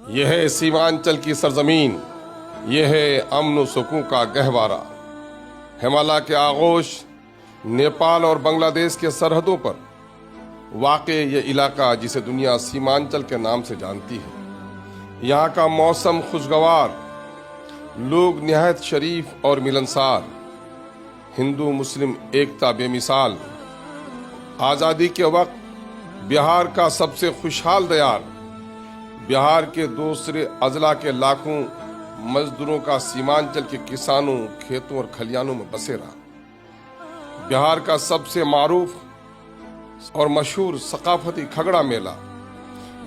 یہ ہے سیمانچل کی سرزمین، یہ ہے امن و سکون کا گہوارہ۔ ہمالیہ کے آغوش نیپال اور بنگلہ دیش کے سرحدوں پر واقع یہ علاقہ، جسے دنیا سیمانچل کے نام سے جانتی ہے، یہاں کا موسم خوشگوار، لوگ نہایت شریف اور ملنسار، ہندو مسلم ایکتا بے مثال۔ آزادی کے وقت بہار کا سب سے خوشحال دیار، بہار کے دوسرے اضلاع کے لاکھوں مزدوروں کا سیمانچل کے کسانوں، کھیتوں اور کھلیانوں میں بسیرا۔ بہار کا سب سے معروف اور مشہور ثقافتی کھگڑا میلہ،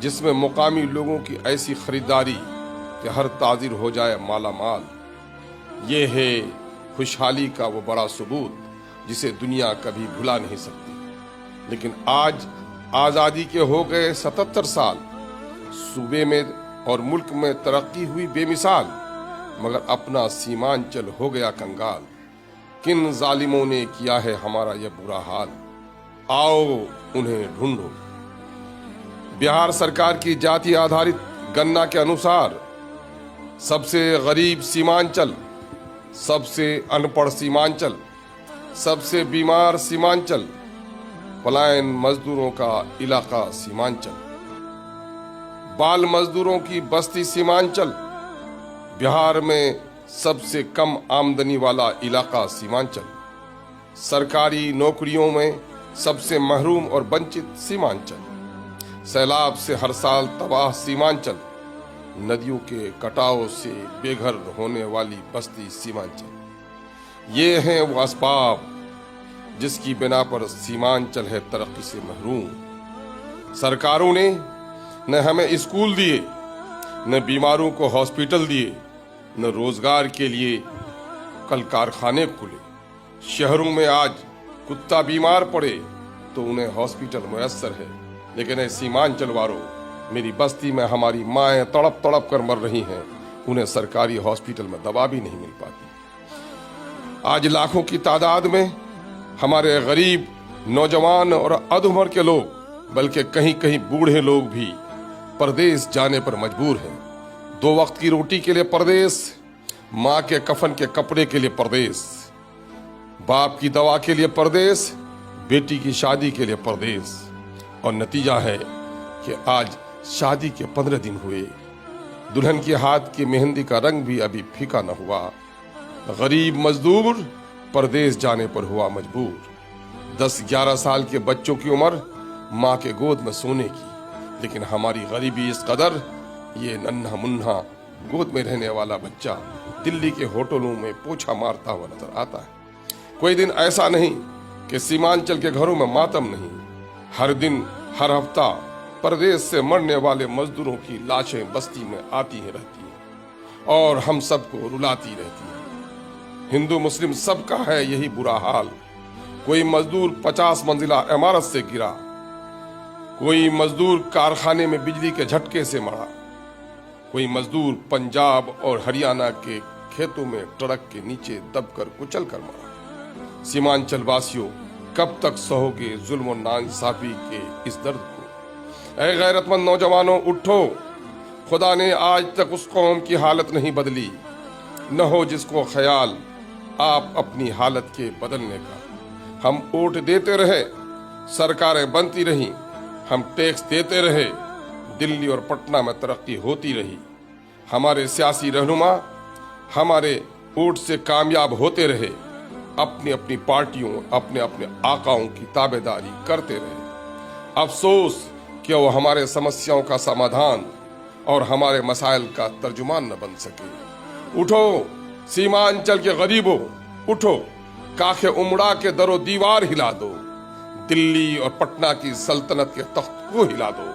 جس میں مقامی لوگوں کی ایسی خریداری کہ ہر تاجر ہو جائے مالا مال۔ یہ ہے خوشحالی کا وہ بڑا ثبوت جسے دنیا کبھی بھلا نہیں سکتی۔ لیکن آج آزادی کے ہو گئے 77 سال، صوبے میں اور ملک میں ترقی ہوئی بے مثال، مگر اپنا سیمانچل ہو گیا کنگال۔ کن ظالموں نے کیا ہے ہمارا یہ برا حال، آؤ انہیں ڈھونڈو۔ بہار سرکار کی جاتی آدھارت گننا کے انوسار سب سے غریب سیمانچل، سب سے ان پڑھ سیمانچل، سب سے بیمار سیمانچل، پلائن مزدوروں کا علاقہ سیمانچل، بال مزدوروں کی بستی سیمانچل، بہار میں سب سے کم آمدنی والا علاقہ سیمانچل، سرکاری نوکریوں میں سب سے محروم اور ونچت سیمانچل، سیلاب سے ہر سال تباہ سیمانچل، ندیوں کے کٹاؤ سے بے گھر ہونے والی بستی سیمانچل۔ یہ ہیں وہ اسباب جس کی بنا پر سیمانچل ہے ترقی سے محروم۔ سرکاروں نے نہ ہمیں اسکول دیے، نہ بیماروں کو ہاسپٹل دیے، نہ روزگار کے لیے کل کارخانے کھلے۔ شہروں میں آج کتا بیمار پڑے تو انہیں ہاسپٹل میسر ہے، لیکن اے سیمانچل والوں، میری بستی میں ہماری مائیں تڑپ تڑپ کر مر رہی ہیں، انہیں سرکاری ہاسپٹل میں دوا بھی نہیں مل پاتی۔ آج لاکھوں کی تعداد میں ہمارے غریب نوجوان اور ادھمر کے لوگ، بلکہ کہیں کہیں بوڑھے لوگ بھی پردیس جانے پر مجبور ہیں۔ 2 وقت کی روٹی کے لیے پردیس، ماں کے کفن کے کپڑے کے لیے پردیس، باپ کی دوا کے لیے پردیس، بیٹی کی شادی کے لیے پردیس۔ اور نتیجہ ہے کہ آج شادی کے 15 دن ہوئے، دلہن کے ہاتھ کی مہندی کا رنگ بھی ابھی پھیکا نہ ہوا، غریب مزدور پردیس جانے پر ہوا مجبور۔ 10-11 سال کے بچوں کی عمر ماں کے گود میں سونے کی، لیکن ہماری غریبی اس قدر، یہ ننھا منھا گود میں رہنے والا بچہ دلی کے ہوٹلوں میں پوچھا مارتا ہوا نظر آتا ہے۔ کوئی دن ایسا نہیں کہ سیمانچل کے گھروں میں ماتم نہیں۔ ہر دن، ہر ہفتہ پردیس سے مرنے والے مزدوروں کی لاشیں بستی میں آتی ہیں رہتی ہیں اور ہم سب کو رلاتی رہتی ہیں۔ ہندو مسلم سب کا ہے یہی برا حال۔ کوئی مزدور 50 منزلہ عمارت سے گرا، کوئی مزدور کارخانے میں بجلی کے جھٹکے سے مرا، کوئی مزدور پنجاب اور ہریانہ کے کھیتوں میں ٹرک کے نیچے دب کر کچل کر مرا۔ سیمانچل واسیوں، کب تک سہو گے ظلم و ناانصافی کے اس درد کو؟ اے غیرت مند نوجوانوں، اٹھو، خدا نے آج تک اس قوم کی حالت نہیں بدلی۔ نہ ہو جس کو خیال آپ اپنی حالت کے بدلنے کا۔ ہم ووٹ دیتے رہے، سرکاریں بنتی رہیں، ہم ٹیکس دیتے رہے، دلی اور پٹنہ میں ترقی ہوتی رہی۔ ہمارے سیاسی رہنما ہمارے ووٹ سے کامیاب ہوتے رہے، اپنی اپنی پارٹیوں، اپنے اپنے آقاؤں کی تابع داری کرتے رہے۔ افسوس کہ وہ ہمارے سمسیاؤں کا سمادھان اور ہمارے مسائل کا ترجمان نہ بن سکے۔ اٹھو سیمانچل کے غریبوں، اٹھو، کاخ امڑا کے در و دیوار ہلا دو، دلی اور پٹنہ کی سلطنت کے تخت کو ہلا دو۔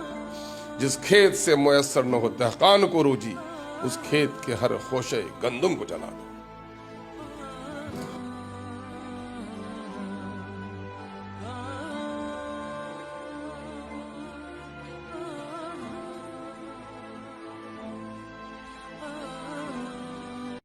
جس کھیت سے میسر نہ ہو دہقان کو روجی، اس کھیت کے ہر خوشے گندم کو جلا دو۔